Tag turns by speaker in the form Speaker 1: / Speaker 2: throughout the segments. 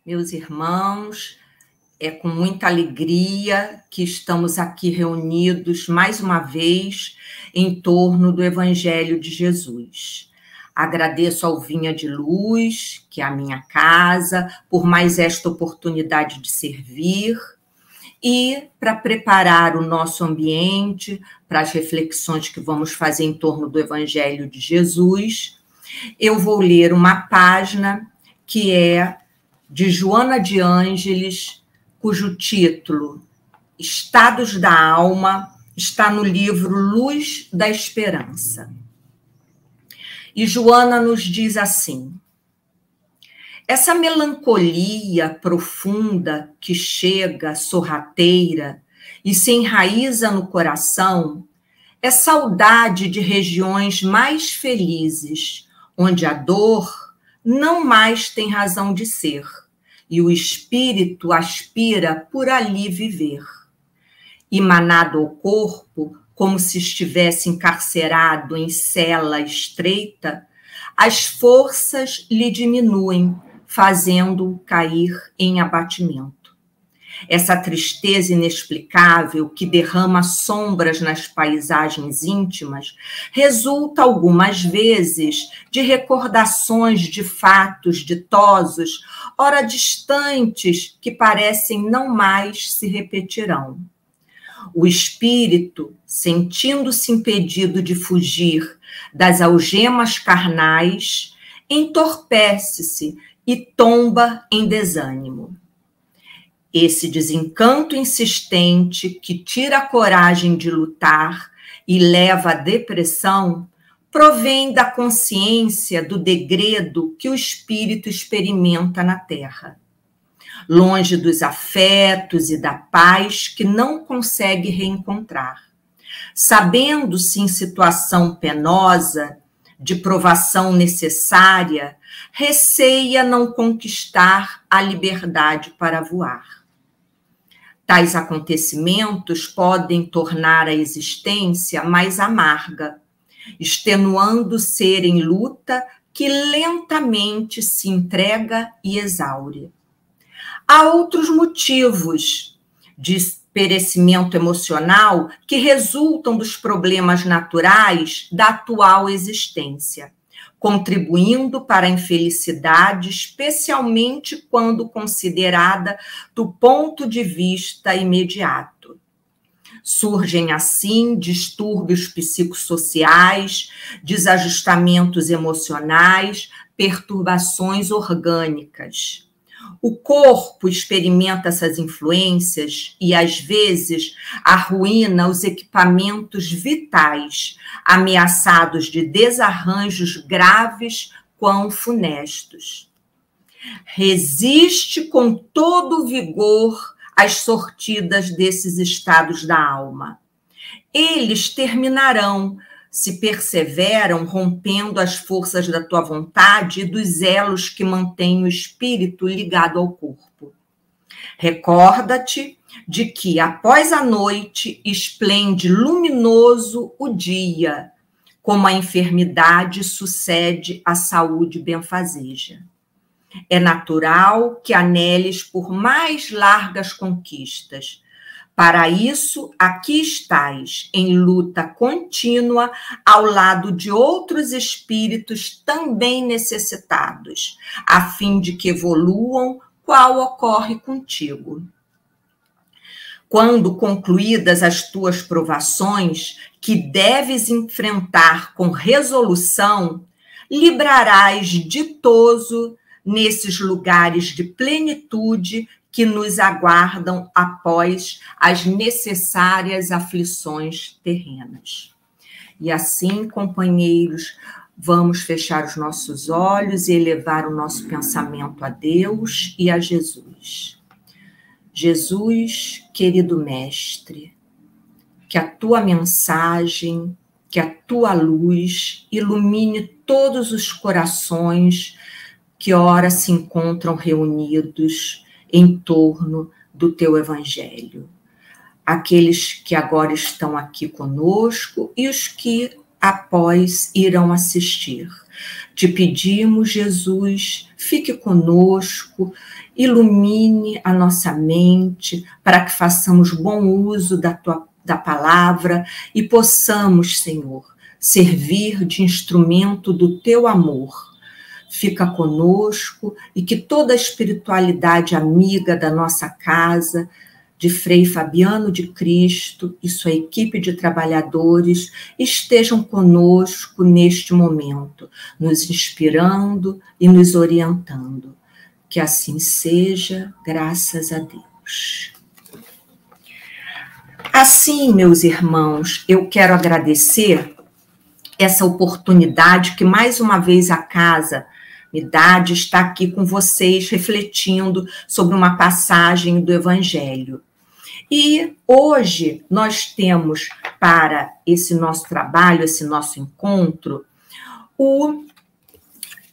Speaker 1: Meus irmãos, é com muita alegria que estamos aqui reunidos mais uma vez em torno do Evangelho de Jesus. Agradeço ao Vinha de Luz, que é a minha casa, por mais esta oportunidade de servir e para preparar o nosso ambiente para as reflexões que vamos fazer em torno do Evangelho de Jesus. Eu vou ler uma página que é de Joana de Ângeles, cujo título, Estados da Alma, está no livro Luz da Esperança. E Joana nos diz assim: essa melancolia profunda que chega sorrateira e se enraiza no coração é saudade de regiões mais felizes, onde a dor não mais tem razão de ser, e o espírito aspira por ali viver. Emanado ao corpo, como se estivesse encarcerado em cela estreita, as forças lhe diminuem, fazendo-o cair em abatimento. Essa tristeza inexplicável que derrama sombras nas paisagens íntimas resulta algumas vezes de recordações de fatos ditosos, ora distantes, que parecem não mais se repetirão. O espírito, sentindo-se impedido de fugir das algemas carnais, entorpece-se e tomba em desânimo. Esse desencanto insistente que tira a coragem de lutar e leva à depressão provém da consciência do degredo que o espírito experimenta na terra, longe dos afetos e da paz que não consegue reencontrar. Sabendo-se em situação penosa, de provação necessária, receia não conquistar a liberdade para voar. Tais acontecimentos podem tornar a existência mais amarga, extenuando o ser em luta que lentamente se entrega e exaure. Há outros motivos de perecimento emocional que resultam dos problemas naturais da atual existência, contribuindo para a infelicidade, especialmente quando considerada do ponto de vista imediato. Surgem, assim, distúrbios psicossociais, desajustamentos emocionais, perturbações orgânicas. O corpo experimenta essas influências e, às vezes, arruína os equipamentos vitais, ameaçados de desarranjos graves quão funestos. Resiste com todo o vigor às sortidas desses estados da alma. Eles terminarão, se perseveram rompendo as forças da tua vontade e dos elos que mantêm o espírito ligado ao corpo. Recorda-te de que, após a noite, esplende luminoso o dia, como a enfermidade sucede à saúde benfazeja. É natural que aneles por mais largas conquistas. Para isso, aqui estás, em luta contínua, ao lado de outros espíritos também necessitados, a fim de que evoluam, qual ocorre contigo. Quando concluídas as tuas provações, que deves enfrentar com resolução, librarás ditoso nesses lugares de plenitude que nos aguardam após as necessárias aflições terrenas. E assim, companheiros, vamos fechar os nossos olhos e elevar o nosso pensamento a Deus e a Jesus. Jesus, querido Mestre, que a tua mensagem, que a tua luz ilumine todos os corações que ora se encontram reunidos em torno do teu Evangelho. Aqueles que agora estão aqui conosco e os que após irão assistir. Te pedimos, Jesus, fique conosco ilumine a nossa mente para que façamos bom uso da palavra e possamos, Senhor, servir de instrumento do teu amor. Fica conosco e que toda a espiritualidade amiga da nossa casa, de Frei Fabiano de Cristo e sua equipe de trabalhadores, estejam conosco neste momento, nos inspirando e nos orientando. Que assim seja, graças a Deus. Assim, meus irmãos, eu quero agradecer essa oportunidade que mais uma vez a casa me dá de estar aqui com vocês, refletindo sobre uma passagem do Evangelho. E hoje nós temos para esse nosso trabalho, esse nosso encontro, o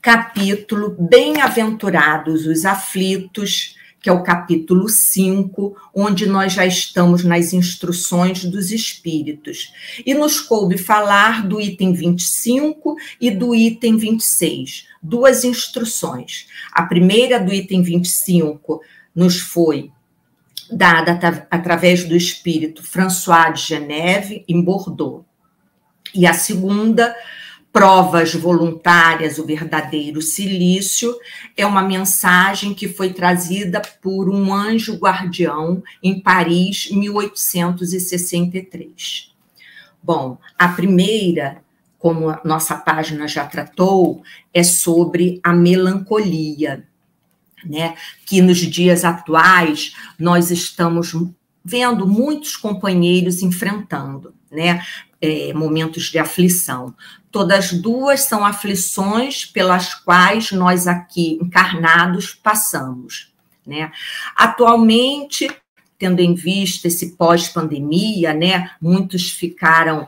Speaker 1: capítulo Bem-aventurados os aflitos, que é o capítulo 5, onde nós já estamos nas instruções dos espíritos. E nos coube falar do item 25 e do item 26, duas instruções. A primeira, do item 25, nos foi dada através do espírito François de Geneve, em Bordeaux. E a segunda, Provas Voluntárias, o Verdadeiro Silício, é uma mensagem que foi trazida por um anjo guardião em Paris, 1863. Bom, a primeira, como a nossa página já tratou, é sobre a melancolia, né? Que nos dias atuais nós estamos vendo muitos companheiros enfrentando, né? Momentos de aflição. Todas duas são aflições pelas quais nós aqui encarnados passamos, né? Atualmente, tendo em vista esse pós-pandemia, né? Muitos ficaram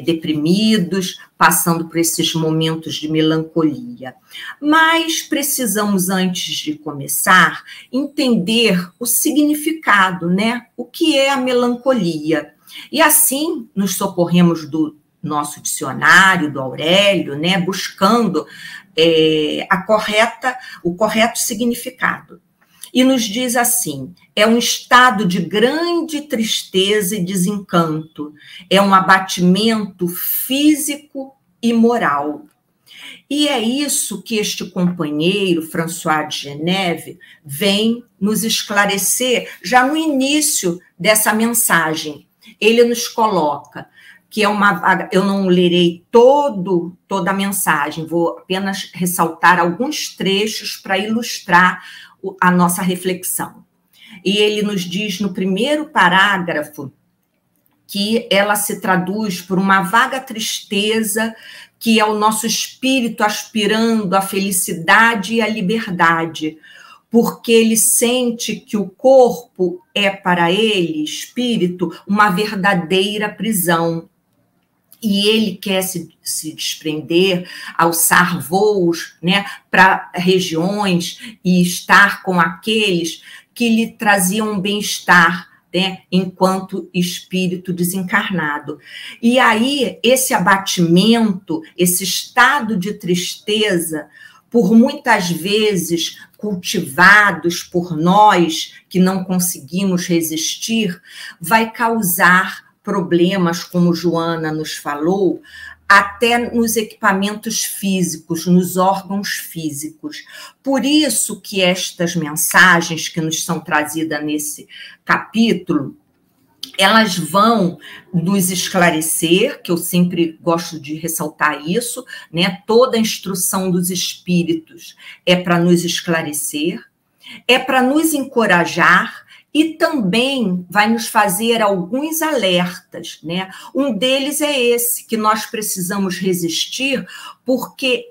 Speaker 1: deprimidos, passando por esses momentos de melancolia. Mas precisamos, antes de começar, entender o significado, né? O que é a melancolia? E assim nos socorremos do nosso dicionário, do Aurélio, né? Buscando o correto significado. E nos diz assim: é um estado de grande tristeza e desencanto, é um abatimento físico e moral. E é isso que este companheiro, François de Geneve, vem nos esclarecer já no início dessa mensagem. Ele nos coloca que é uma... Eu não lerei toda a mensagem, vou apenas ressaltar alguns trechos para ilustrar a nossa reflexão. E ele nos diz no primeiro parágrafo que ela se traduz por uma vaga tristeza, que é o nosso espírito aspirando à felicidade e à liberdade, porque ele sente que o corpo é para ele, espírito, uma verdadeira prisão. E ele quer se desprender, alçar voos, né, para regiões e estar com aqueles que lhe traziam bem-estar, né, enquanto espírito desencarnado. E aí, esse abatimento, esse estado de tristeza, por muitas vezes cultivados por nós, que não conseguimos resistir, vai causar problemas, como Joana nos falou, até nos equipamentos físicos, nos órgãos físicos. Por isso que estas mensagens que nos são trazidas nesse capítulo, elas vão nos esclarecer, que eu sempre gosto de ressaltar isso, né? Toda a instrução dos espíritos é para nos esclarecer, é para nos encorajar, e também vai nos fazer alguns alertas, né? Um deles é esse, que nós precisamos resistir, porque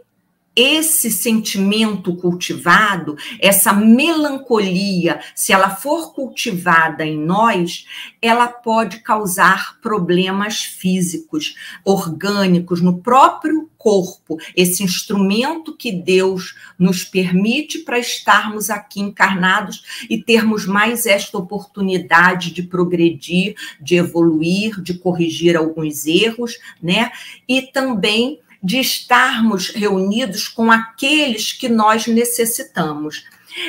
Speaker 1: esse sentimento cultivado, essa melancolia, se ela for cultivada em nós, ela pode causar problemas físicos, orgânicos, no próprio corpo, esse instrumento que Deus nos permite para estarmos aqui encarnados e termos mais esta oportunidade de progredir, de evoluir, de corrigir alguns erros, né? E também de estarmos reunidos com aqueles que nós necessitamos.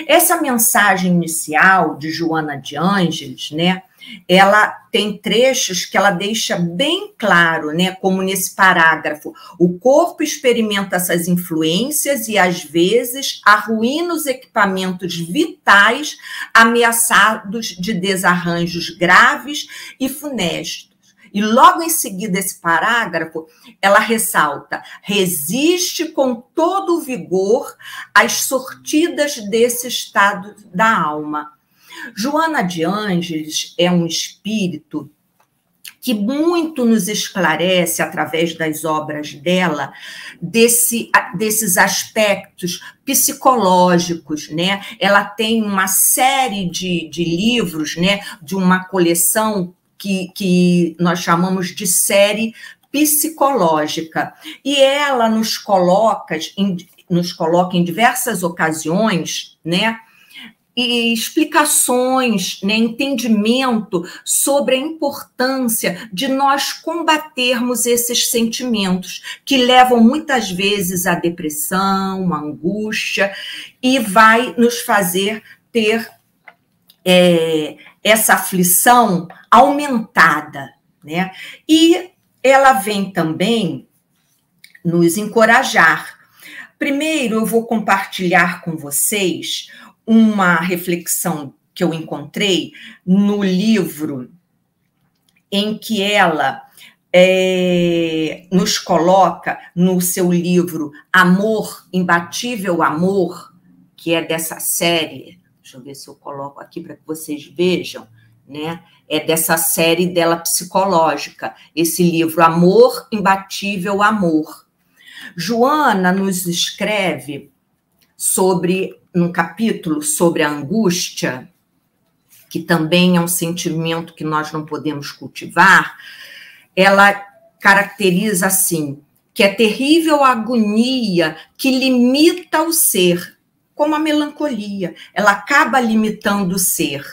Speaker 1: Essa mensagem inicial de Joana de Ângeles, né, ela tem trechos que ela deixa bem claro, né, como nesse parágrafo: o corpo experimenta essas influências e, às vezes, arruína os equipamentos vitais ameaçados de desarranjos graves e funestos. E logo em seguida, esse parágrafo, ela ressalta: resiste com todo o vigor às sortidas desse estado da alma. Joana de Ângeles é um espírito que muito nos esclarece, através das obras dela, desses aspectos psicológicos, né? Ela tem uma série de livros, né, de uma coleção que nós chamamos de série psicológica. E ela nos coloca em diversas ocasiões, né, e explicações, né, entendimento sobre a importância de nós combatermos esses sentimentos que levam muitas vezes à depressão, à angústia, e vai nos fazer ter essa aflição aumentada, né? E ela vem também nos encorajar. Primeiro, eu vou compartilhar com vocês uma reflexão que eu encontrei no livro, em que ela nos coloca no seu livro Amor, Imbatível Amor, que é dessa série. Deixa eu ver se eu coloco aqui para que vocês vejam, né? É dessa série dela psicológica, esse livro Amor, Imbatível Amor. Joana nos escreve num capítulo sobre a angústia, que também é um sentimento que nós não podemos cultivar. Ela caracteriza assim, que é terrível a agonia que limita o ser, como a melancolia. Ela acaba limitando o ser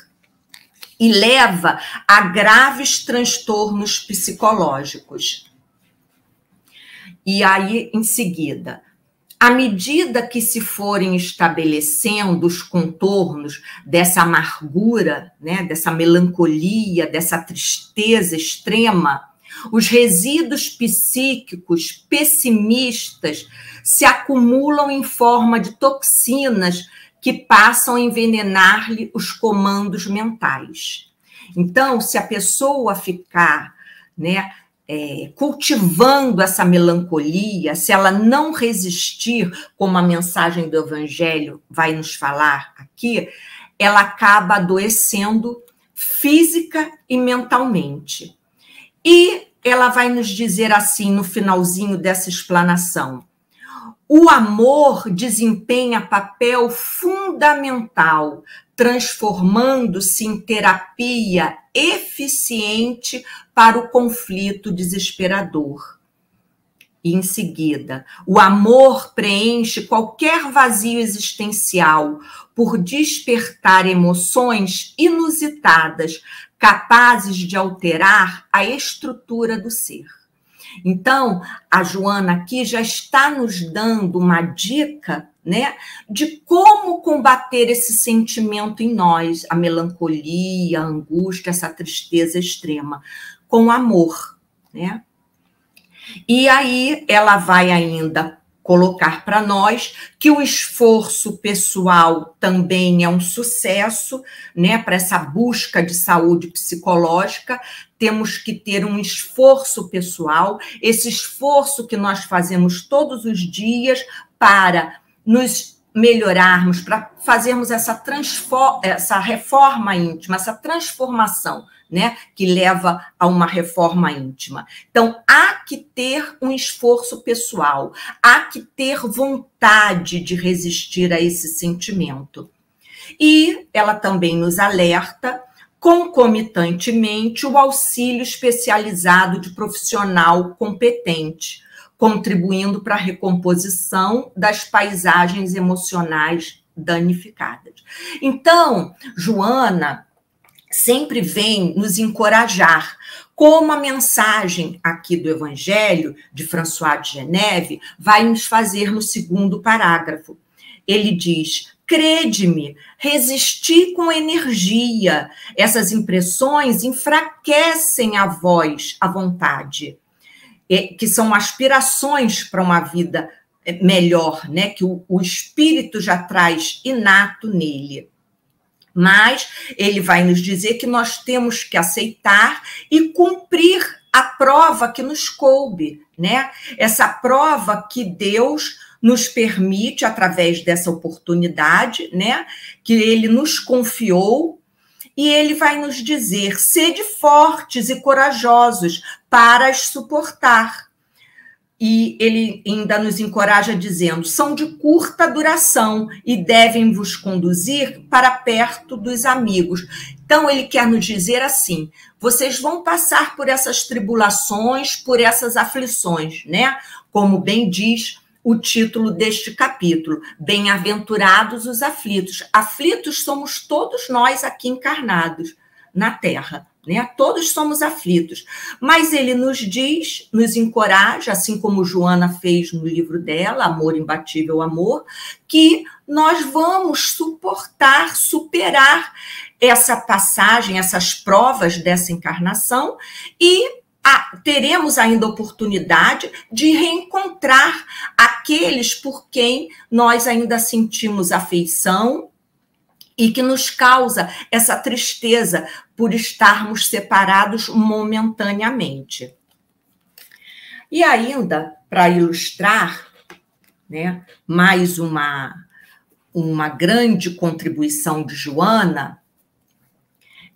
Speaker 1: e leva a graves transtornos psicológicos. E aí, em seguida, à medida que se forem estabelecendo os contornos dessa amargura, né, dessa melancolia, dessa tristeza extrema, os resíduos psíquicos pessimistas se acumulam em forma de toxinas que passam a envenenar-lhe os comandos mentais. Então, se a pessoa ficar, né, cultivando essa melancolia, se ela não resistir, como a mensagem do Evangelho vai nos falar aqui, ela acaba adoecendo física e mentalmente. E ela vai nos dizer assim, no finalzinho dessa explanação: o amor desempenha papel fundamental, transformando-se em terapia eficiente para o conflito desesperador. E, em seguida, o amor preenche qualquer vazio existencial por despertar emoções inusitadas, capazes de alterar a estrutura do ser. Então, a Joana aqui já está nos dando uma dica, né, de como combater esse sentimento em nós, a melancolia, a angústia, essa tristeza extrema, com amor, né? E aí ela vai ainda colocar para nós que o esforço pessoal também é um sucesso, né? Para essa busca de saúde psicológica, temos que ter um esforço pessoal, esse esforço que nós fazemos todos os dias para nos melhorarmos, para fazermos essa reforma íntima, essa transformação, né, que leva a uma reforma íntima. Então, há que ter um esforço pessoal, há que ter vontade de resistir a esse sentimento. E ela também nos alerta, concomitantemente, o auxílio especializado de profissional competente, contribuindo para a recomposição das paisagens emocionais danificadas. Então, Joana sempre vem nos encorajar, como a mensagem aqui do Evangelho de François de Geneve vai nos fazer no segundo parágrafo. ele diz: crede-me, resisti com energia. Essas impressões enfraquecem a voz, a vontade, que são aspirações para uma vida melhor, né? Que o espírito já traz inato nele. Mas ele vai nos dizer que nós temos que aceitar e cumprir a prova que nos coube, né? Essa prova que Deus nos permite através dessa oportunidade, né? Que ele nos confiou, e ele vai nos dizer: sede fortes e corajosos para as suportar. E ele ainda nos encoraja dizendo: são de curta duração e devem vos conduzir para perto dos amigos. Então, ele quer nos dizer assim: vocês vão passar por essas tribulações, por essas aflições, né? Como bem diz o título deste capítulo: bem-aventurados os aflitos. Aflitos somos todos nós aqui encarnados na Terra, né? Todos somos aflitos, mas ele nos diz, nos encoraja, assim como Joana fez no livro dela, Amor Imbatível Amor, que nós vamos suportar, superar essa passagem, essas provas dessa encarnação, e teremos ainda oportunidade de reencontrar aqueles por quem nós ainda sentimos afeição e que nos causa essa tristeza por estarmos separados momentaneamente. E ainda, para ilustrar, né, mais uma grande contribuição de Joana,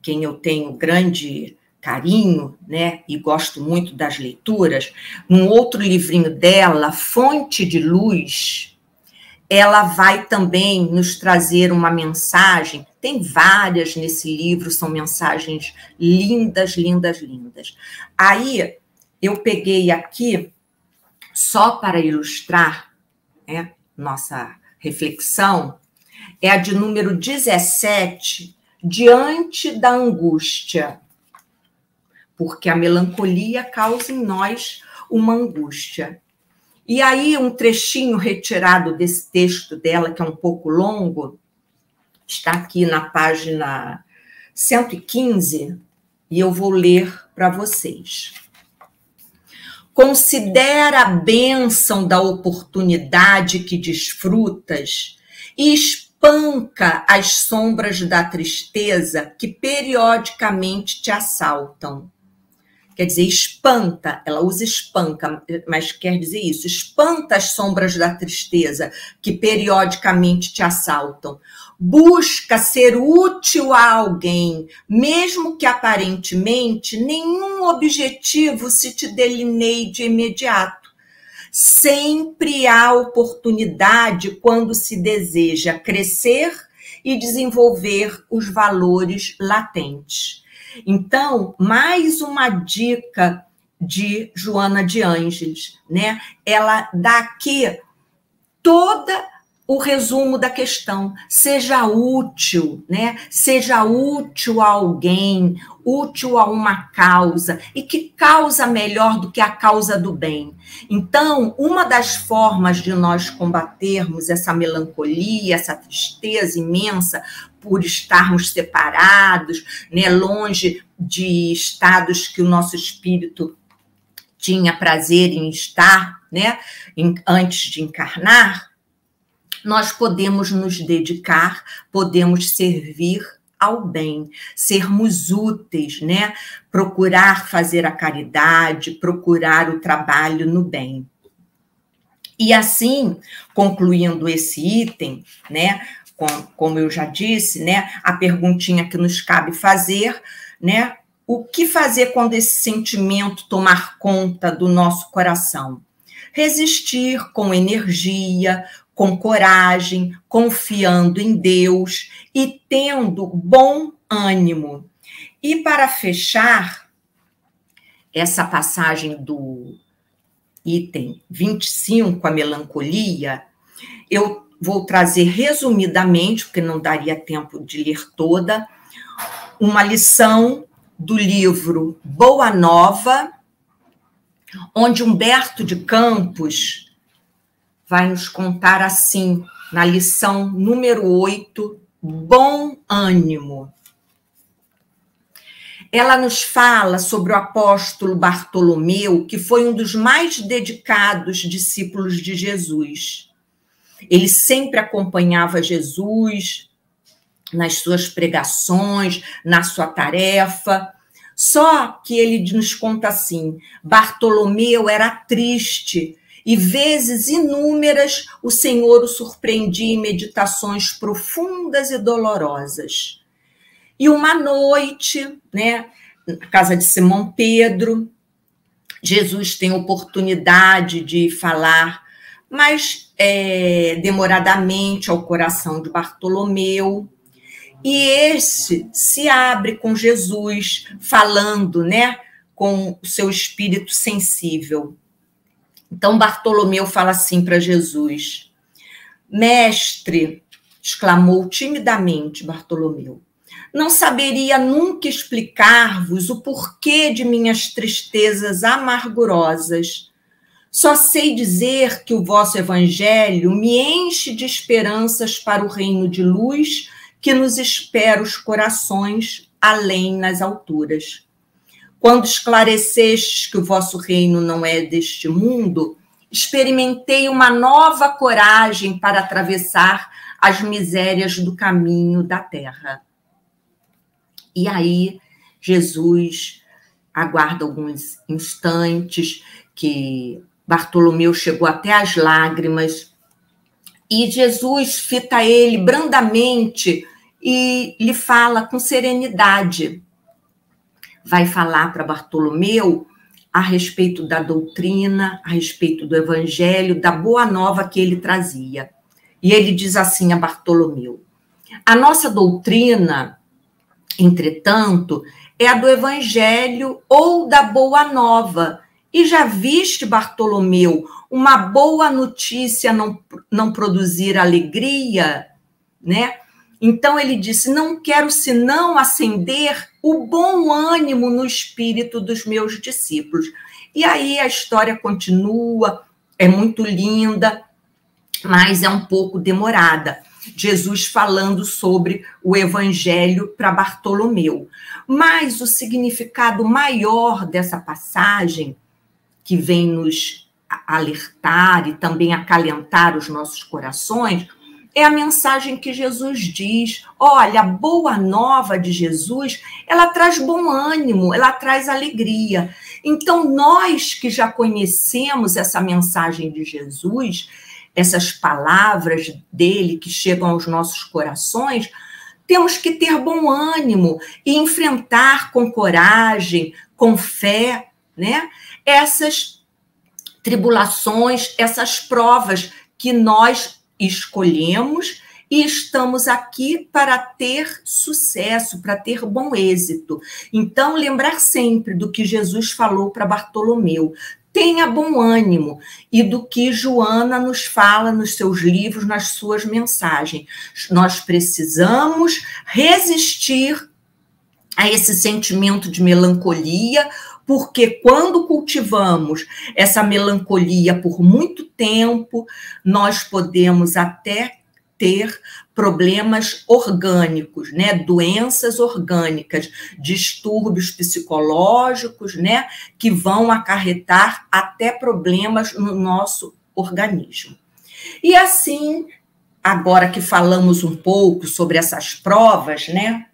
Speaker 1: quem eu tenho grande carinho, né, e gosto muito das leituras, num outro livrinho dela, Fonte de Luz, ela vai também nos trazer uma mensagem. Tem várias nesse livro, são mensagens lindas, lindas, lindas. Aí, eu peguei aqui, só para ilustrar, né, nossa reflexão, é a de número 17, Diante da Angústia. Porque a melancolia causa em nós uma angústia. E aí, um trechinho retirado desse texto dela, que é um pouco longo, está aqui na página 115, e eu vou ler para vocês. Considera a bênção da oportunidade que desfrutas e espanca as sombras da tristeza que periodicamente te assaltam. Quer dizer, espanta, ela usa espanca, mas quer dizer isso, espanta as sombras da tristeza que periodicamente te assaltam. Busca ser útil a alguém, mesmo que aparentemente nenhum objetivo se te delineie de imediato. Sempre há oportunidade quando se deseja crescer e desenvolver os valores latentes. Então, mais uma dica de Joana de Ângeles, né? Ela dá aqui toda o resumo da questão. Seja útil, né? Seja útil a alguém, útil a uma causa. E que causa melhor do que a causa do bem? Então, uma das formas de nós combatermos essa melancolia, essa tristeza imensa por estarmos separados, né, longe de estados que o nosso espírito tinha prazer em estar, né, antes de encarnar, nós podemos nos dedicar, podemos servir ao bem, sermos úteis, né? Procurar fazer a caridade, procurar o trabalho no bem. E assim, concluindo esse item, né? Como eu já disse, né? A perguntinha que nos cabe fazer, né? O que fazer quando esse sentimento tomar conta do nosso coração? Resistir com energia, com coragem, confiando em Deus e tendo bom ânimo. E para fechar essa passagem do item 25, a melancolia, eu vou trazer resumidamente, porque não daria tempo de ler toda, uma lição do livro Boa Nova, onde Humberto de Campos vai nos contar assim, na lição número 8, bom ânimo. Ela nos fala sobre o apóstolo Bartolomeu, que foi um dos mais dedicados discípulos de Jesus. Ele sempre acompanhava Jesus nas suas pregações, na sua tarefa. Só que ele nos conta assim, Bartolomeu era triste e vezes inúmeras o Senhor o surpreendia em meditações profundas e dolorosas. E uma noite, né, na casa de Simão Pedro, Jesus tem oportunidade de falar, mas demoradamente ao coração de Bartolomeu. E esse se abre com Jesus, falando, né, com o seu espírito sensível. Então, Bartolomeu fala assim para Jesus, mestre, exclamou timidamente Bartolomeu, não saberia nunca explicar-vos o porquê de minhas tristezas amargurosas. Só sei dizer que o vosso evangelho me enche de esperanças para o reino de luz que nos espera os corações além nas alturas. Quando esclarecestes que o vosso reino não é deste mundo, experimentei uma nova coragem para atravessar as misérias do caminho da terra. E aí, Jesus aguarda alguns instantes, que Bartolomeu chegou até as lágrimas, e Jesus fita ele brandamente e lhe fala com serenidade. Vai falar para Bartolomeu a respeito da doutrina, a respeito do evangelho, da boa nova que ele trazia. E ele diz assim a Bartolomeu, a nossa doutrina, entretanto, é a do evangelho ou da boa nova. E já viste, Bartolomeu, uma boa notícia não produzir alegria, né? Então ele disse, não quero senão acender o bom ânimo no espírito dos meus discípulos. E aí a história continua, é muito linda, mas é um pouco demorada. Jesus falando sobre o evangelho para Bartolomeu. Mas o significado maior dessa passagem, que vem nos alertar e também acalentar os nossos corações, é a mensagem que Jesus diz, olha, a boa nova de Jesus, ela traz bom ânimo, ela traz alegria. Então, nós que já conhecemos essa mensagem de Jesus, essas palavras dele que chegam aos nossos corações, temos que ter bom ânimo e enfrentar com coragem, com fé, né? Essas tribulações, essas provas que nós escolhemos e estamos aqui para ter sucesso, para ter bom êxito. Então, lembrar sempre do que Jesus falou para Bartolomeu. Tenha bom ânimo, e do que Joana nos fala nos seus livros, nas suas mensagens. Nós precisamos resistir a esse sentimento de melancolia, porque quando cultivamos essa melancolia por muito tempo, nós podemos até ter problemas orgânicos, né? Doenças orgânicas, distúrbios psicológicos, né? Que vão acarretar até problemas no nosso organismo. E assim, agora que falamos um pouco sobre essas provas, né?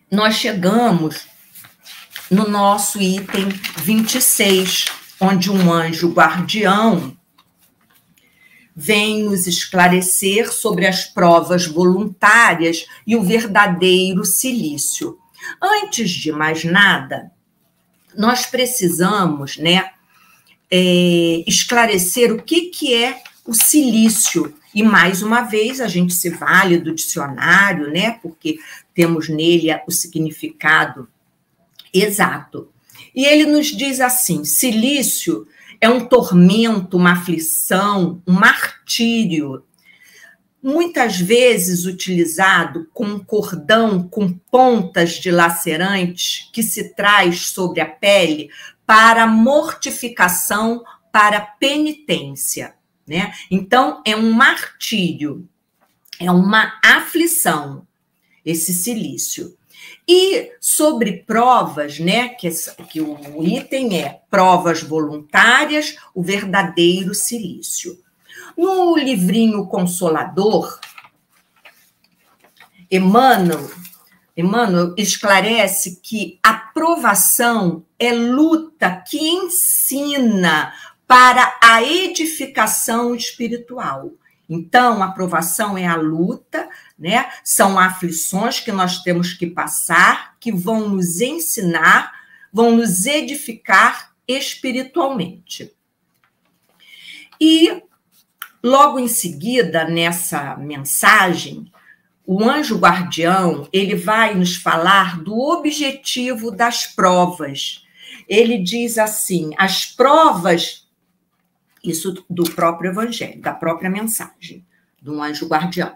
Speaker 1: Nós chegamos no nosso item 26, onde um anjo guardião vem nos esclarecer sobre as provas voluntárias e o verdadeiro cilício. Antes de mais nada, nós precisamos, né, esclarecer o que é o cilício. E, mais uma vez, a gente se vale do dicionário, né, porque temos nele o significado exato. E ele nos diz assim, cilício é um tormento, uma aflição, um martírio. muitas vezes utilizado com um cordão com pontas dilacerantes que se traz sobre a pele para mortificação, para penitência, né? Então, é um martírio, é uma aflição, esse cilício. E sobre provas, né, que o item é provas voluntárias, o verdadeiro cilício. No livrinho Consolador, Emmanuel esclarece que a provação é luta que ensina para a edificação espiritual. Então, a provação é a luta, né? São aflições que nós temos que passar, que vão nos ensinar, vão nos edificar espiritualmente. E, logo em seguida, nessa mensagem, o anjo guardião, ele vai nos falar do objetivo das provas. Ele diz assim, as provas, isso do próprio evangelho, da própria mensagem, do anjo guardião.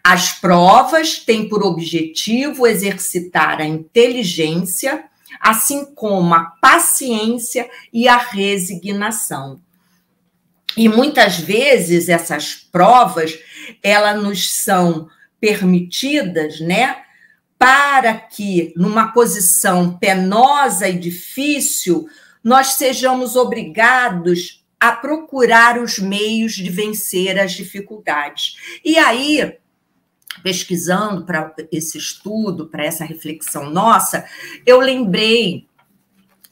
Speaker 1: As provas têm por objetivo exercitar a inteligência, assim como a paciência e a resignação. E muitas vezes essas provas, elas nos são permitidas, né, para que, numa posição penosa e difícil, nós sejamos obrigados a procurar os meios de vencer as dificuldades. E aí, pesquisando para esse estudo, para essa reflexão nossa, eu lembrei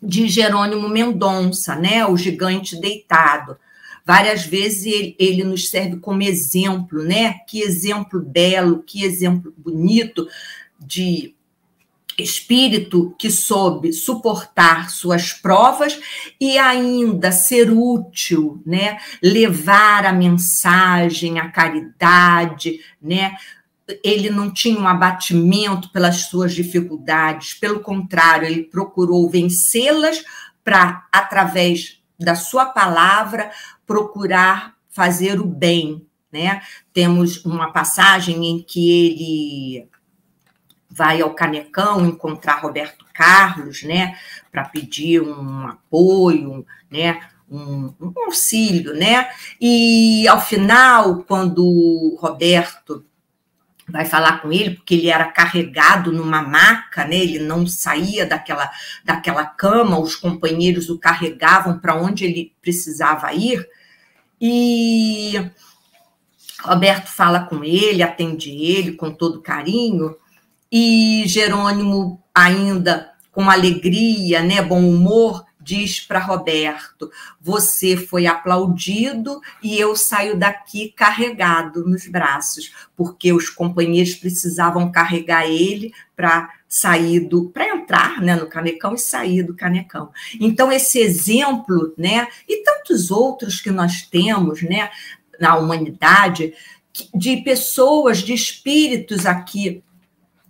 Speaker 1: de Jerônimo Mendonça, né, o Gigante Deitado. Várias vezes ele nos serve como exemplo, né? Que exemplo belo, que exemplo bonito de espírito que soube suportar suas provas e ainda ser útil, né? Levar a mensagem, a caridade, né? Ele não tinha um abatimento pelas suas dificuldades, pelo contrário, ele procurou vencê-las para, através da sua palavra, procurar fazer o bem, né? Temos uma passagem em que ele vai ao Canecão encontrar Roberto Carlos, né? Para pedir um apoio, né? Um auxílio, né? E ao final, quando o Roberto vai falar com ele, porque ele era carregado numa maca, né? Ele não saía daquela cama, os companheiros o carregavam para onde ele precisava ir, e Roberto fala com ele, atende ele com todo carinho, e Jerônimo, ainda com alegria, né, bom humor, diz para Roberto, você foi aplaudido e eu saio daqui carregado nos braços, porque os companheiros precisavam carregar ele para entrar, né, no Canecão e sair do Canecão. Então, esse exemplo, né, e tantos outros que nós temos, né, na humanidade, de pessoas, de espíritos aqui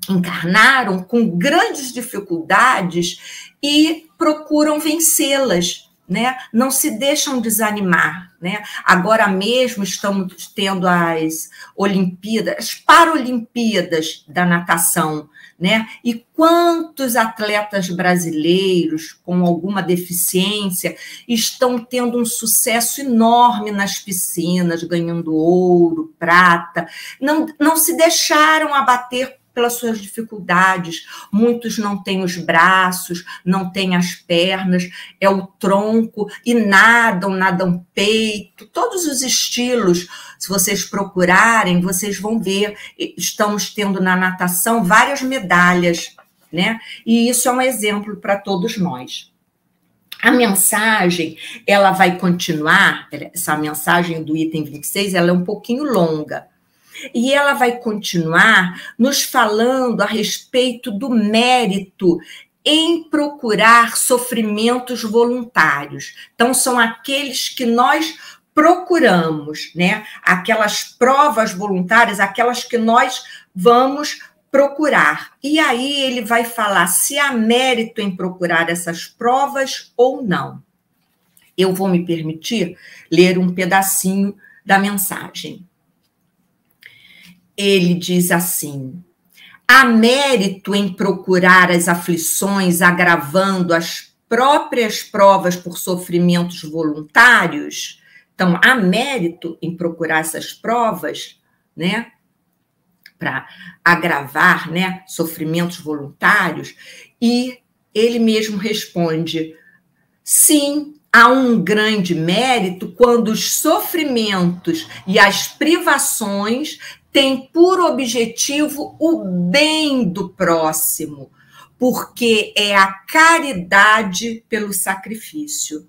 Speaker 1: encarnaram com grandes dificuldades e procuram vencê-las, né? Não se deixam desanimar, né? Agora mesmo estamos tendo as Olimpíadas, as Paralimpíadas da natação, né? E quantos atletas brasileiros com alguma deficiência estão tendo um sucesso enorme nas piscinas, ganhando ouro, prata, não se deixaram abater pelas suas dificuldades. Muitos não têm os braços, não têm as pernas, é o tronco, e nadam peito, todos os estilos. Se vocês procurarem, vocês vão ver, estamos tendo na natação várias medalhas, né? E isso é um exemplo para todos nós. A mensagem, ela vai continuar, essa mensagem do item 26, ela é um pouquinho longa, e ela vai continuar nos falando a respeito do mérito em procurar sofrimentos voluntários. Então, são aqueles que nós procuramos, né? Aquelas provas voluntárias, aquelas que nós vamos procurar. E aí ele vai falar se há mérito em procurar essas provas ou não. Eu vou me permitir ler um pedacinho da mensagem. ele diz assim: há mérito em procurar as aflições, agravando as próprias provas por sofrimentos voluntários? Então, há mérito em procurar essas provas, né, para agravar, né, sofrimentos voluntários? E ele mesmo responde: sim, há um grande mérito quando os sofrimentos e as privações têm por objetivo o bem do próximo, porque é a caridade pelo sacrifício.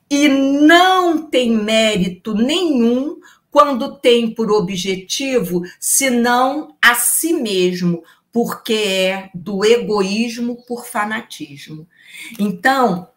Speaker 1: E não tem mérito nenhum quando tem por objetivo, senão a si mesmo, porque é do egoísmo por fanatismo. Então,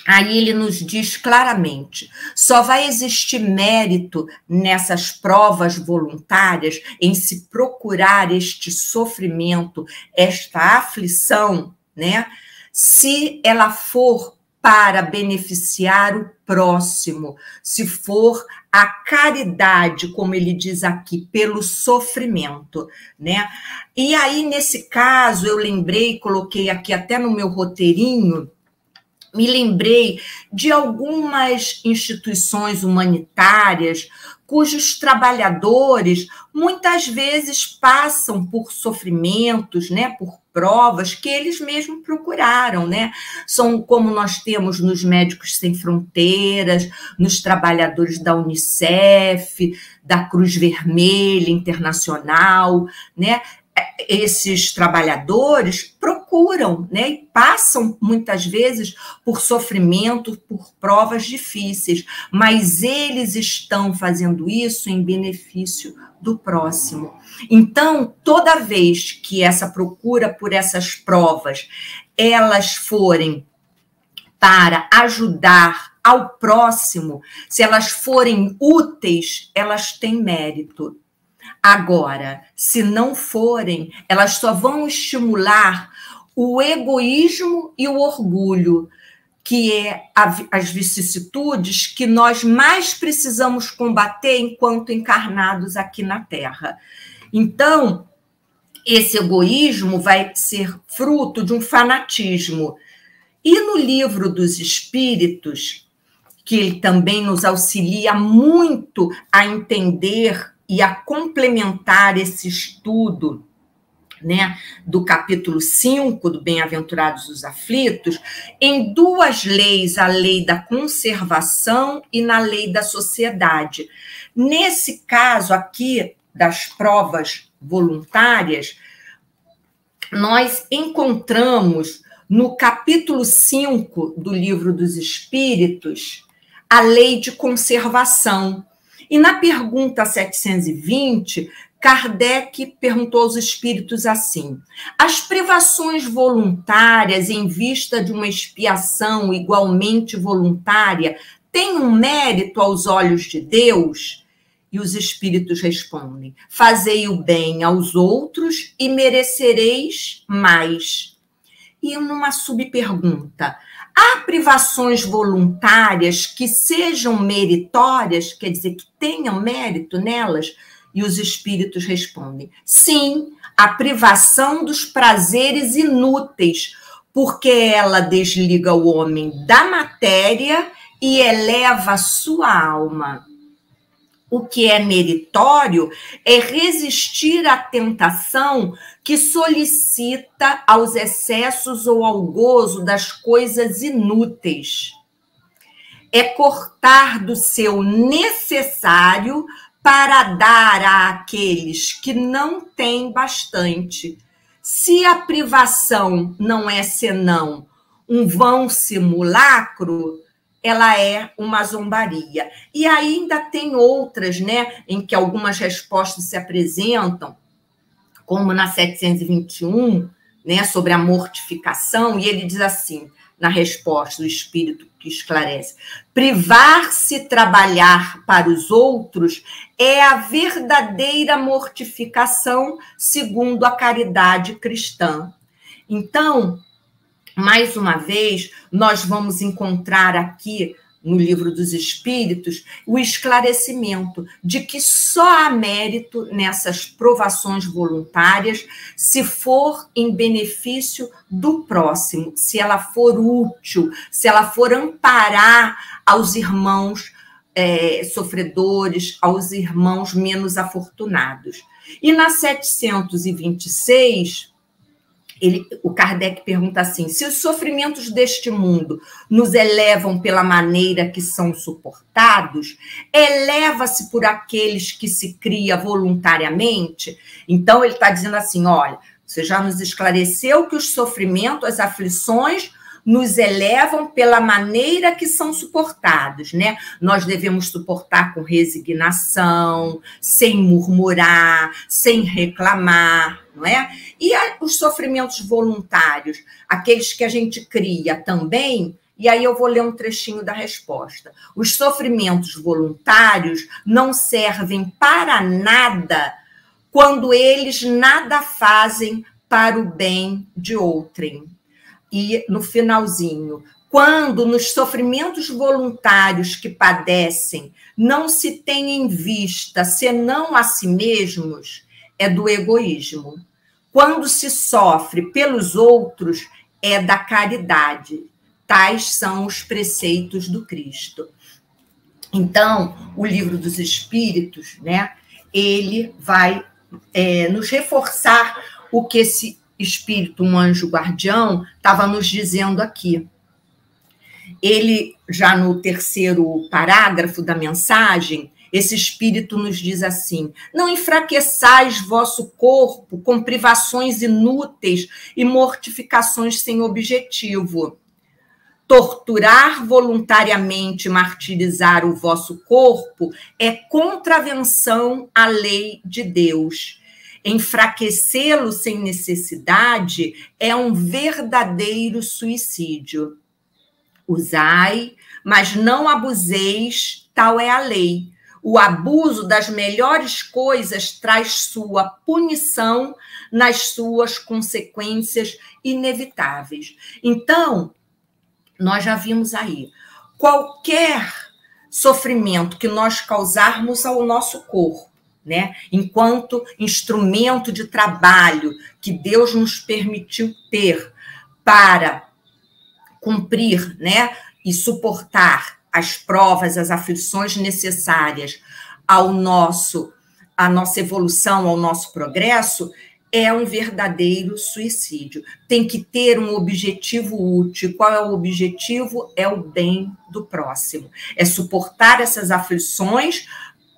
Speaker 1: aí ele nos diz claramente: só vai existir mérito nessas provas voluntárias, em se procurar este sofrimento, esta aflição, né, se ela for para beneficiar o próximo, se for a caridade, como ele diz aqui, pelo sofrimento, né? E aí, nesse caso, eu lembrei, coloquei aqui até no meu roteirinho, me lembrei de algumas instituições humanitárias cujos trabalhadores muitas vezes passam por sofrimentos, né, por provas que eles mesmos procuraram, né? São como nós temos nos Médicos Sem Fronteiras, nos trabalhadores da Unicef, da Cruz Vermelha Internacional, né? Esses trabalhadores procuram, né, e passam muitas vezes por sofrimento, por provas difíceis, mas eles estão fazendo isso em benefício do próximo. Então, toda vez que essa procura por essas provas, elas forem para ajudar ao próximo, se elas forem úteis, elas têm mérito. Agora, se não forem, elas só vão estimular o egoísmo e o orgulho, que é as vicissitudes que nós mais precisamos combater enquanto encarnados aqui na Terra. Então, esse egoísmo vai ser fruto de um fanatismo. E no Livro dos Espíritos, que ele também nos auxilia muito a entender e a complementar esse estudo, né, do capítulo 5 do Bem-aventurados os Aflitos, em duas leis, a lei da conservação e na lei da sociedade. Nesse caso aqui, das provas voluntárias, nós encontramos no capítulo 5 do Livro dos Espíritos a lei de conservação. E na pergunta 720, Kardec perguntou aos espíritos assim: as privações voluntárias em vista de uma expiação igualmente voluntária têm um mérito aos olhos de Deus? E os espíritos respondem: fazei o bem aos outros e merecereis mais. E numa subpergunta: há privações voluntárias que sejam meritórias, quer dizer, que tenham mérito nelas? E os espíritos respondem: sim, a privação dos prazeres inúteis, porque ela desliga o homem da matéria e eleva a sua alma. O que é meritório é resistir à tentação que solicita aos excessos ou ao gozo das coisas inúteis. É cortar do seu necessário para dar àqueles que não têm bastante. Se a privação não é senão um vão simulacro, ela é uma zombaria. E ainda tem outras, né, em que algumas respostas se apresentam, como na 721, né, sobre a mortificação, e ele diz assim, na resposta do Espírito que esclarece: privar-se trabalhar para os outros é a verdadeira mortificação segundo a caridade cristã. Então, mais uma vez, nós vamos encontrar aqui no Livro dos Espíritos, o esclarecimento de que só há mérito nessas provações voluntárias se for em benefício do próximo, se ela for útil, se ela for amparar aos irmãos sofredores, aos irmãos menos afortunados. E na 726... o Kardec pergunta assim: se os sofrimentos deste mundo nos elevam pela maneira que são suportados, eleva-se por aqueles que se cria voluntariamente? Então, ele está dizendo assim, olha, você já nos esclareceu que os sofrimentos, as aflições, nos elevam pela maneira que são suportados, né? Nós devemos suportar com resignação, sem murmurar, sem reclamar, não é? E os sofrimentos voluntários, aqueles que a gente cria também, e aí eu vou ler um trechinho da resposta. Os sofrimentos voluntários não servem para nada quando eles nada fazem para o bem de outrem. E no finalzinho, quando nos sofrimentos voluntários que padecem não se tem em vista senão a si mesmos, é do egoísmo. Quando se sofre pelos outros, é da caridade. Tais são os preceitos do Cristo. Então, o Livro dos Espíritos, né, ele vai nos reforçar o que esse espírito, um anjo guardião, estava nos dizendo aqui. Ele, já no terceiro parágrafo da mensagem, esse espírito nos diz assim: não enfraqueçais vosso corpo com privações inúteis e mortificações sem objetivo. Torturar voluntariamente, martirizar o vosso corpo é contravenção à lei de Deus. Enfraquecê-lo sem necessidade é um verdadeiro suicídio. Usai, mas não abuseis, tal é a lei. O abuso das melhores coisas traz sua punição nas suas consequências inevitáveis. Então, nós já vimos aí, qualquer sofrimento que nós causarmos ao nosso corpo, né, enquanto instrumento de trabalho que Deus nos permitiu ter para cumprir, né, e suportar as provas, as aflições necessárias à nossa evolução, ao nosso progresso, é um verdadeiro suicídio. Tem que ter um objetivo útil. Qual é o objetivo? É o bem do próximo. É suportar essas aflições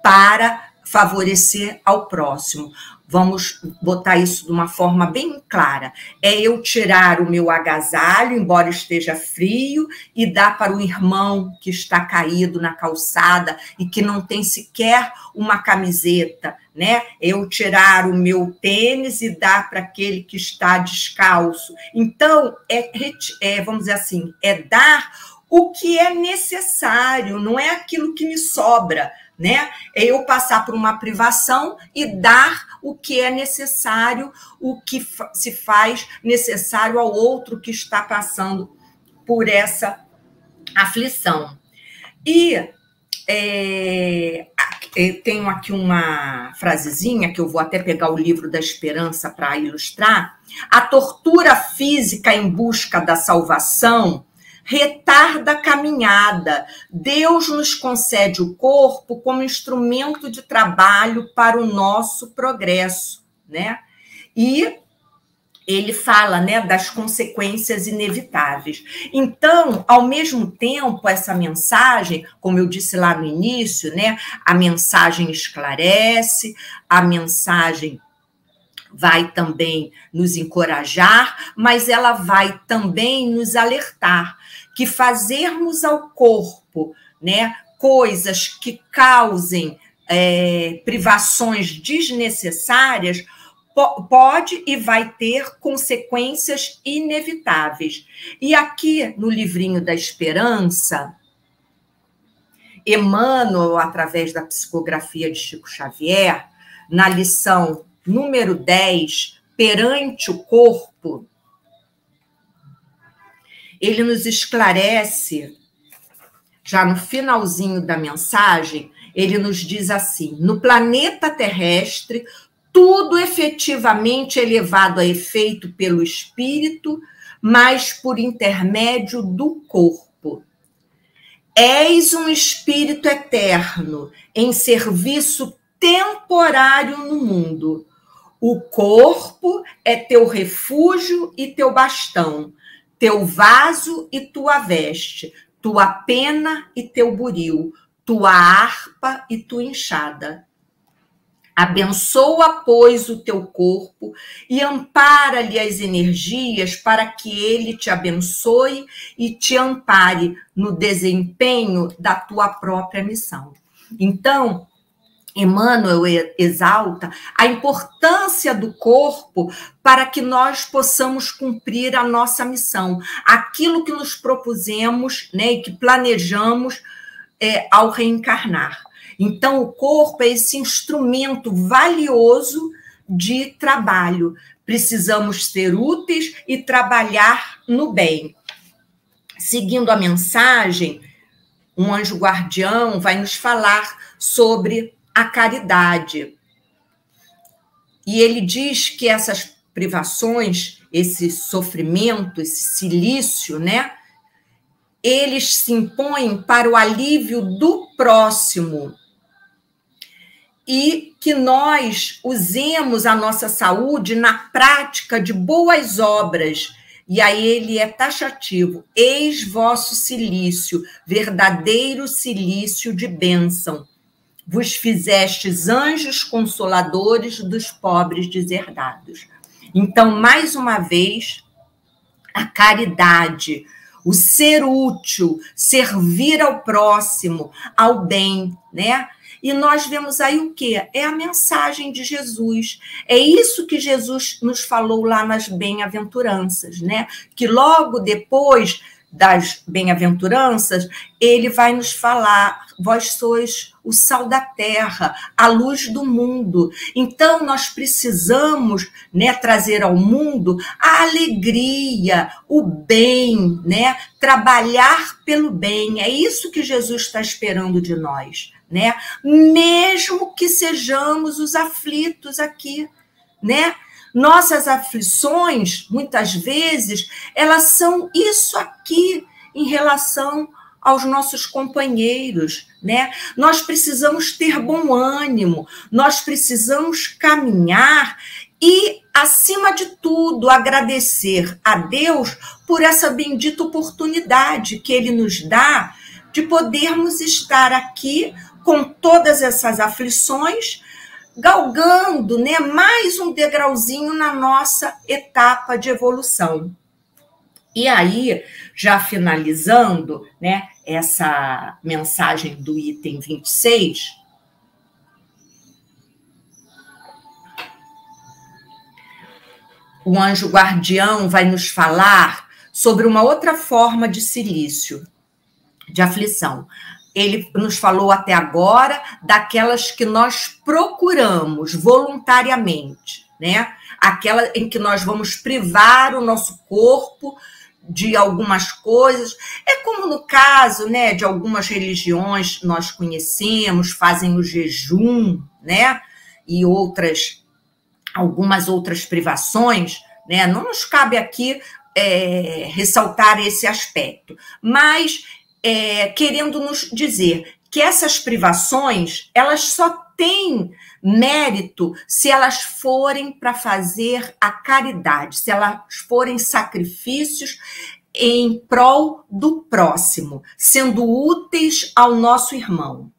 Speaker 1: para favorecer ao próximo. Vamos botar isso de uma forma bem clara. É eu tirar o meu agasalho, embora esteja frio, e dar para o irmão que está caído na calçada e que não tem sequer uma camiseta, né? Eu tirar o meu tênis e dar para aquele que está descalço. Então, vamos dizer assim, é dar o que é necessário, não é aquilo que me sobra, né? É eu passar por uma privação e dar o que é necessário, o que se faz necessário ao outro que está passando por essa aflição. E eu tenho aqui uma frasezinha, que eu vou até pegar o Livro da Esperança para ilustrar. A tortura física em busca da salvação retarda a caminhada. Deus nos concede o corpo como instrumento de trabalho para o nosso progresso, né? E ele fala, né, das consequências inevitáveis. Então, ao mesmo tempo, essa mensagem, como eu disse lá no início, né, a mensagem esclarece, a mensagem vai também nos encorajar, mas ela vai também nos alertar que fazermos ao corpo, né, coisas que causem privações desnecessárias pode e vai ter consequências inevitáveis. E aqui no livrinho da Esperança, Emmanuel, através da psicografia de Chico Xavier, na lição número 10, perante o corpo, ele nos esclarece já no finalzinho da mensagem, ele nos diz assim: no planeta terrestre, tudo efetivamente é levado a efeito pelo espírito, mas por intermédio do corpo. És um espírito eterno, em serviço temporário no mundo. O corpo é teu refúgio e teu bastão, teu vaso e tua veste, tua pena e teu buril, tua harpa e tua enxada. Abençoa, pois, o teu corpo e ampara-lhe as energias para que ele te abençoe e te ampare no desempenho da tua própria missão. Então, Emmanuel exalta a importância do corpo para que nós possamos cumprir a nossa missão, aquilo que nos propusemos, né, e que planejamos ao reencarnar. Então, o corpo é esse instrumento valioso de trabalho. Precisamos ser úteis e trabalhar no bem. Seguindo a mensagem, um anjo guardião vai nos falar sobre a caridade. E ele diz que essas privações, esse sofrimento, esse cilício, né, eles se impõem para o alívio do próximo e que nós usemos a nossa saúde na prática de boas obras. E aí ele é taxativo: eis vosso cilício, verdadeiro cilício de bênção. Vos fizestes anjos consoladores dos pobres deserdados. Então, mais uma vez, a caridade, o ser útil, servir ao próximo, ao bem, né? E nós vemos aí o quê? É a mensagem de Jesus. É isso que Jesus nos falou lá nas bem-aventuranças, né? Que logo depois das bem-aventuranças, ele vai nos falar: vós sois o sal da terra, a luz do mundo. Então, nós precisamos, né, trazer ao mundo a alegria, o bem, né? Trabalhar pelo bem. É isso que Jesus está esperando de nós, né? Mesmo que sejamos os aflitos aqui, né? Nossas aflições, muitas vezes, elas são isso aqui em relação aos nossos companheiros, né? Nós precisamos ter bom ânimo, nós precisamos caminhar e, acima de tudo, agradecer a Deus por essa bendita oportunidade que Ele nos dá de podermos estar aqui com todas essas aflições, galgando, né, mais um degrauzinho na nossa etapa de evolução. E aí, já finalizando, né, essa mensagem do item 26, o anjo guardião vai nos falar sobre uma outra forma de cilício, de aflição. Ele nos falou até agora daquelas que nós procuramos voluntariamente, né? Aquela em que nós vamos privar o nosso corpo de algumas coisas. É como no caso, né, de algumas religiões nós conhecemos, fazem o jejum, né? E algumas outras privações, né? Não nos cabe aqui ressaltar esse aspecto, mas querendo nos dizer que essas privações, elas só têm mérito se elas forem para fazer a caridade, se elas forem sacrifícios em prol do próximo, sendo úteis ao nosso irmão.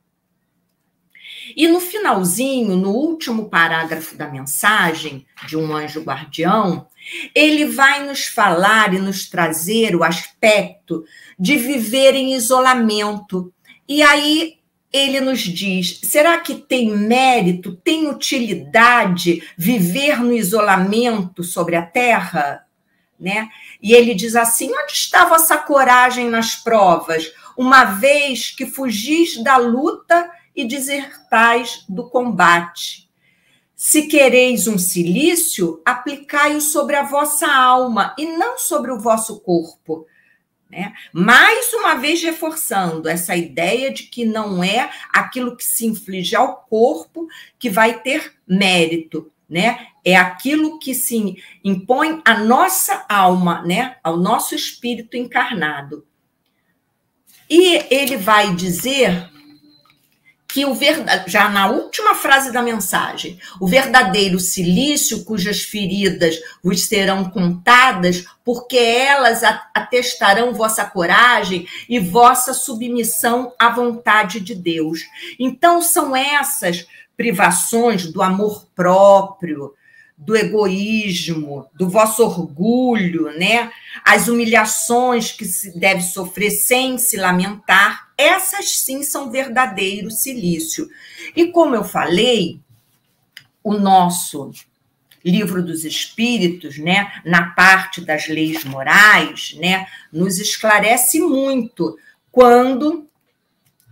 Speaker 1: E no finalzinho, no último parágrafo da mensagem de um anjo guardião, ele vai nos falar e nos trazer o aspecto de viver em isolamento. E aí ele nos diz: será que tem mérito, tem utilidade viver no isolamento sobre a terra? Né? E ele diz assim: onde está vossa coragem nas provas, uma vez que fugis da luta e desertais do combate? Se quereis um cilício, aplicai-o sobre a vossa alma e não sobre o vosso corpo, né? Mais uma vez reforçando essa ideia de que não é aquilo que se inflige ao corpo que vai ter mérito, né? É aquilo que se impõe à nossa alma, né? Ao nosso espírito encarnado. E ele vai dizer que já na última frase da mensagem, o verdadeiro cilício, cujas feridas vos serão contadas, porque elas atestarão vossa coragem e vossa submissão à vontade de Deus. Então, são essas privações do amor próprio, do egoísmo, do vosso orgulho, né? As humilhações que se deve sofrer sem se lamentar, essas sim são verdadeiro cilício. E como eu falei, o nosso Livro dos Espíritos, né, na parte das leis morais, né, nos esclarece muito quando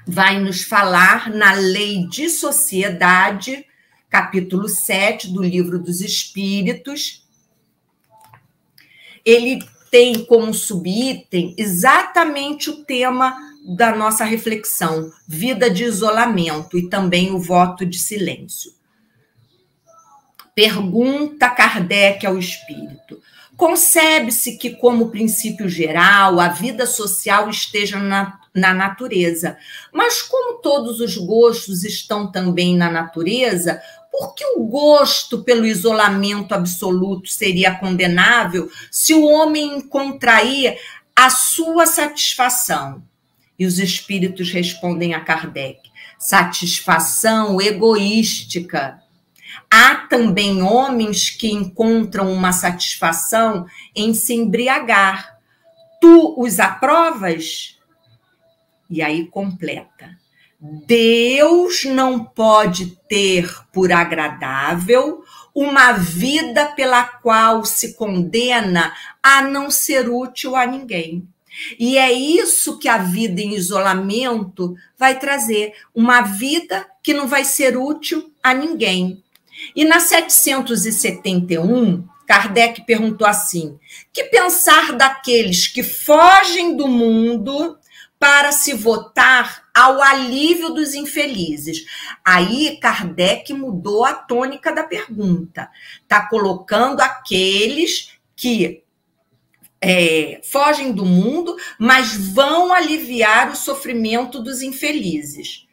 Speaker 1: vai nos falar na Lei de Sociedade, capítulo 7 do Livro dos Espíritos. Ele tem como subitem exatamente o tema da nossa reflexão, vida de isolamento e também o voto de silêncio. Pergunta Kardec ao espírito: concebe-se que, como princípio geral, a vida social esteja na natureza, mas como todos os gostos estão também na natureza, por que o gosto pelo isolamento absoluto seria condenável se o homem encontraria a sua satisfação? E os espíritos respondem a Kardec: satisfação egoística. Há também homens que encontram uma satisfação em se embriagar. Tu os aprovas? E aí completa: Deus não pode ter por agradável uma vida pela qual se condena a não ser útil a ninguém. E é isso que a vida em isolamento vai trazer, uma vida que não vai ser útil a ninguém. E na 771, Kardec perguntou assim: que pensar daqueles que fogem do mundo para se votar ao alívio dos infelizes? Aí Kardec mudou a tônica da pergunta. Está colocando aqueles que fogem do mundo, mas vão aliviar o sofrimento dos infelizes.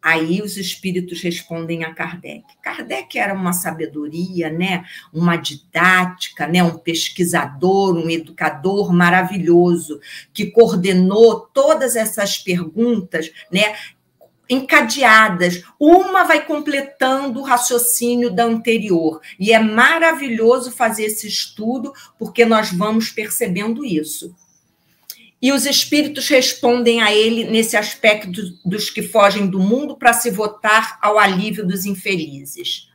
Speaker 1: Aí os espíritos respondem a Kardec. Kardec era uma sabedoria, né? Uma didática, né? Um pesquisador, um educador maravilhoso, que coordenou todas essas perguntas, né? Encadeadas. Uma vai completando o raciocínio da anterior. E é maravilhoso fazer esse estudo, porque nós vamos percebendo isso. E os espíritos respondem a ele nesse aspecto dos que fogem do mundo para se votar ao alívio dos infelizes.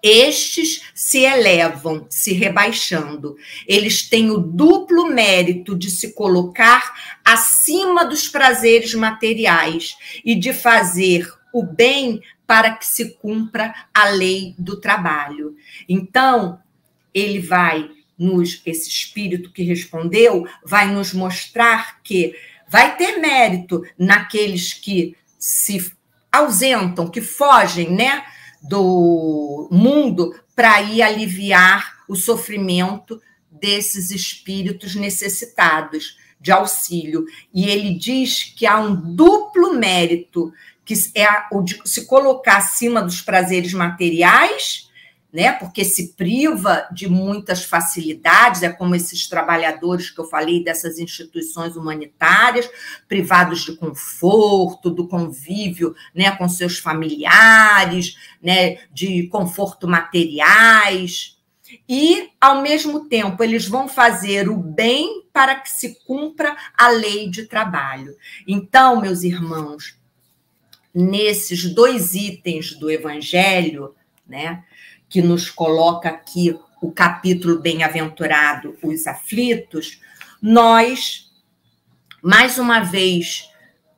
Speaker 1: Estes se elevam, se rebaixando. Eles têm o duplo mérito de se colocar acima dos prazeres materiais e de fazer o bem para que se cumpra a lei do trabalho. Então, ele vai esse espírito que respondeu, vai nos mostrar que vai ter mérito naqueles que se ausentam, que fogem, né, do mundo para ir aliviar o sofrimento desses espíritos necessitados de auxílio. E ele diz que há um duplo mérito, que é o de se colocar acima dos prazeres materiais, né? Porque se priva de muitas facilidades, é como esses trabalhadores que eu falei dessas instituições humanitárias, privados de conforto, do convívio, né, com seus familiares, né, de conforto materiais, e, ao mesmo tempo, eles vão fazer o bem para que se cumpra a lei de trabalho. Então, meus irmãos, nesses dois itens do Evangelho, né, que nos coloca aqui o capítulo Bem-aventurado os aflitos, nós, mais uma vez,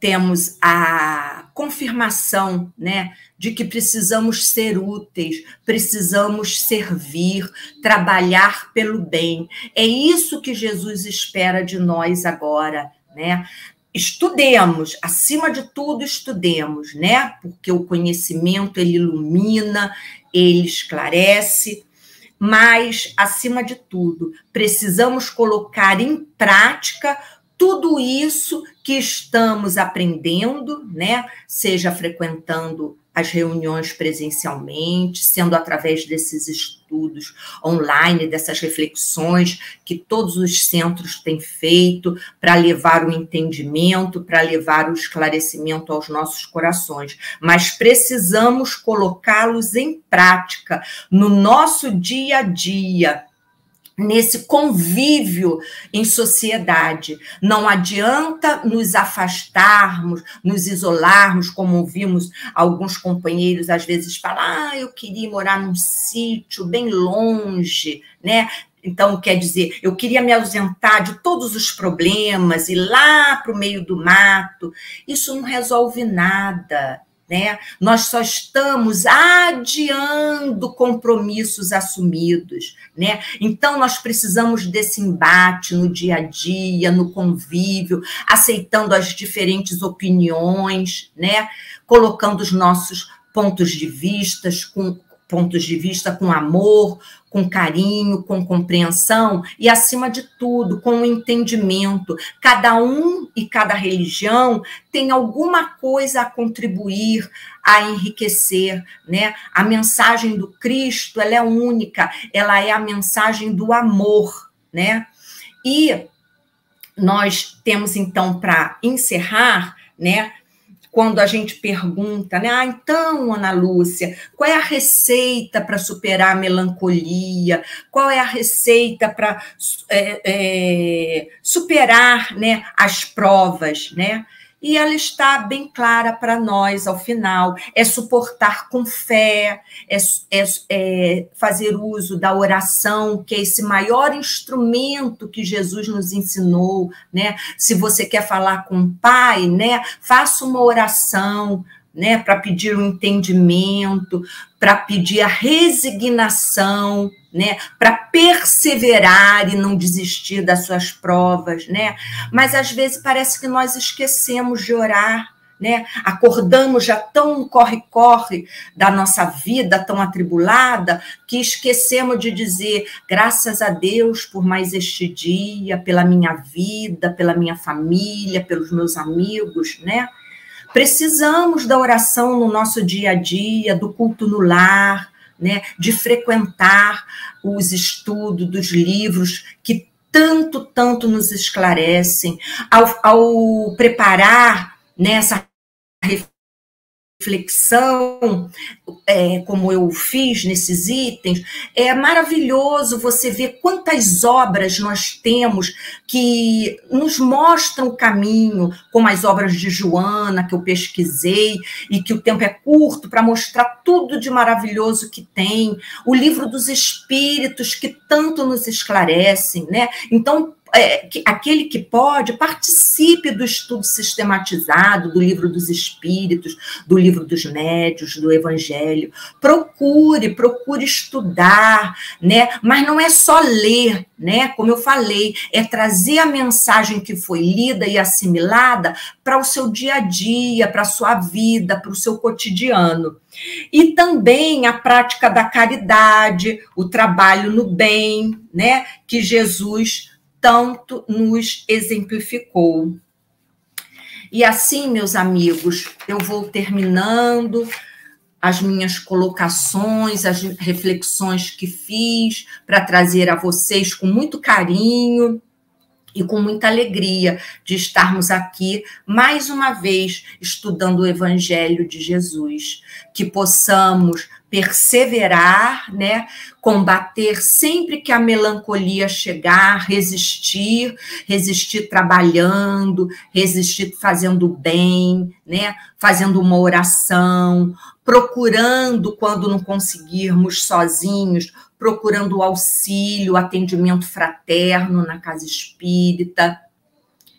Speaker 1: temos a confirmação, né, de que precisamos ser úteis, precisamos servir, trabalhar pelo bem. É isso que Jesus espera de nós agora, né? Estudemos, acima de tudo, estudemos, né? Porque o conhecimento, ele ilumina, ele esclarece, mas, acima de tudo, precisamos colocar em prática tudo isso que estamos aprendendo, né? Seja frequentando as reuniões presencialmente, sendo através desses estudos online, dessas reflexões que todos os centros têm feito para levar o entendimento, para levar o esclarecimento aos nossos corações. Mas precisamos colocá-los em prática no nosso dia a dia, nesse convívio em sociedade. Não adianta nos afastarmos, nos isolarmos, como ouvimos alguns companheiros às vezes falar, eu queria morar num sítio bem longe, né? Então, quer dizer, eu queria me ausentar de todos os problemas, ir lá para o meio do mato. Isso não resolve nada, né? Nós só estamos adiando compromissos assumidos, né? Então, nós precisamos desse embate no dia a dia, no convívio, aceitando as diferentes opiniões, né? Colocando os nossos pontos de vista com amor, com carinho, com compreensão e, acima de tudo, com o entendimento. Cada um e cada religião tem alguma coisa a contribuir, a enriquecer, né? A mensagem do Cristo, ela é única, ela é a mensagem do amor, né? E nós temos, então, para encerrar, né? Quando a gente pergunta, né? Então, Ana Lúcia, qual é a receita para superar a melancolia? Qual é a receita para superar, né, as provas, né? E ela está bem clara para nós ao final. É suportar com fé, é fazer uso da oração, que é esse maior instrumento que Jesus nos ensinou, né? Se você quer falar com o Pai, né, faça uma oração, né, para pedir o entendimento, para pedir a resignação, né, para perseverar e não desistir das suas provas, né? Mas às vezes parece que nós esquecemos de orar, né? Acordamos já tão corre-corre da nossa vida, tão atribulada, que esquecemos de dizer graças a Deus por mais este dia, pela minha vida, pela minha família, pelos meus amigos, né? Precisamos da oração no nosso dia a dia, do culto no lar, né, de frequentar os estudos dos livros que tanto nos esclarecem, ao preparar, né, essa reflexão, como eu fiz nesses itens, é maravilhoso você ver quantas obras nós temos que nos mostram o caminho, como as obras de Joana, que eu pesquisei, e que o tempo é curto para mostrar tudo de maravilhoso que tem, o livro dos Espíritos, que tanto nos esclarecem, né? Então, aquele que pode, participe do estudo sistematizado do livro dos Espíritos, do livro dos Médiuns, do Evangelho. Procure estudar, né? Mas não é só ler, né? Como eu falei, é trazer a mensagem que foi lida e assimilada para o seu dia a dia, para a sua vida, para o seu cotidiano. E também a prática da caridade, o trabalho no bem, né? Que Jesus tanto nos exemplificou. E assim, meus amigos, eu vou terminando as minhas colocações, as reflexões que fiz para trazer a vocês com muito carinho e com muita alegria de estarmos aqui, mais uma vez, estudando o Evangelho de Jesus. Que possamos perseverar, né? Combater sempre que a melancolia chegar, resistir trabalhando, resistir fazendo bem, né? Fazendo uma oração, procurando, quando não conseguirmos sozinhos, procurando o auxílio, o atendimento fraterno na casa espírita.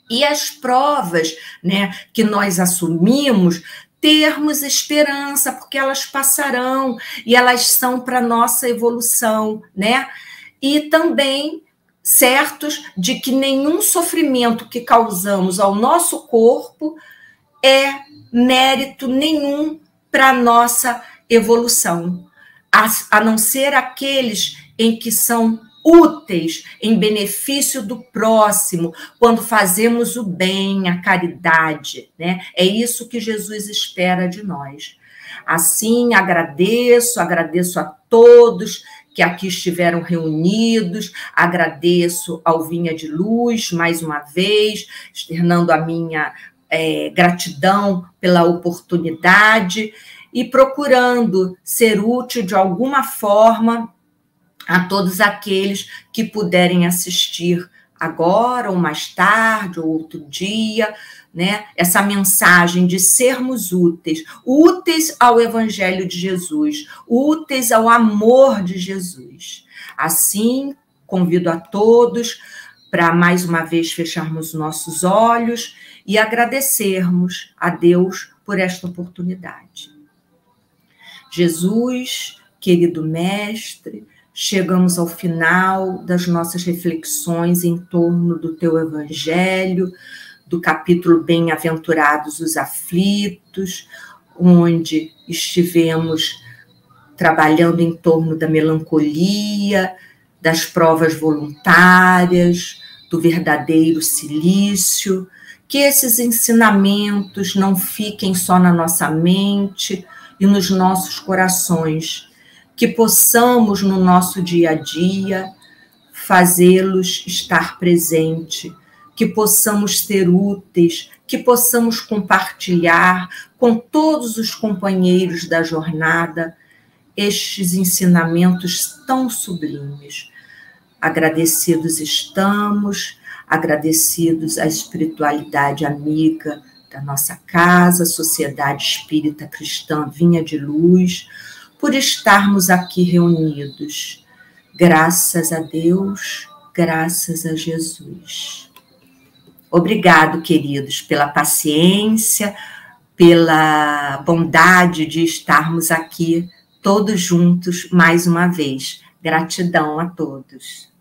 Speaker 1: e as provas, né, que nós assumimos, termos esperança, porque elas passarão e elas são para nossa evolução, né? E também certos de que nenhum sofrimento que causamos ao nosso corpo é mérito nenhum para nossa evolução, a não ser aqueles em que são úteis em benefício do próximo, quando fazemos o bem, a caridade, né? É isso que Jesus espera de nós. Assim, agradeço a todos que aqui estiveram reunidos, agradeço ao Vinha de Luz, mais uma vez, externando a minha gratidão pela oportunidade e procurando ser útil de alguma forma a todos aqueles que puderem assistir agora ou mais tarde ou outro dia, né? Essa mensagem de sermos úteis, úteis ao Evangelho de Jesus, úteis ao amor de Jesus. Assim, convido a todos para mais uma vez fecharmos nossos olhos e agradecermos a Deus por esta oportunidade. Jesus, querido Mestre, chegamos ao final das nossas reflexões em torno do teu Evangelho, do capítulo Bem-aventurados os aflitos, onde estivemos trabalhando em torno da melancolia, das provas voluntárias, do verdadeiro silício, que esses ensinamentos não fiquem só na nossa mente e nos nossos corações, que possamos, no nosso dia a dia, fazê-los estar presente, que possamos ser úteis, que possamos compartilhar com todos os companheiros da jornada estes ensinamentos tão sublimes. Agradecidos estamos, agradecidos à espiritualidade amiga da nossa casa, Sociedade Espírita Cristã Vinha de Luz, por estarmos aqui reunidos. Graças a Deus, graças a Jesus. Obrigado, queridos, pela paciência, pela bondade de estarmos aqui todos juntos mais uma vez. Gratidão a todos.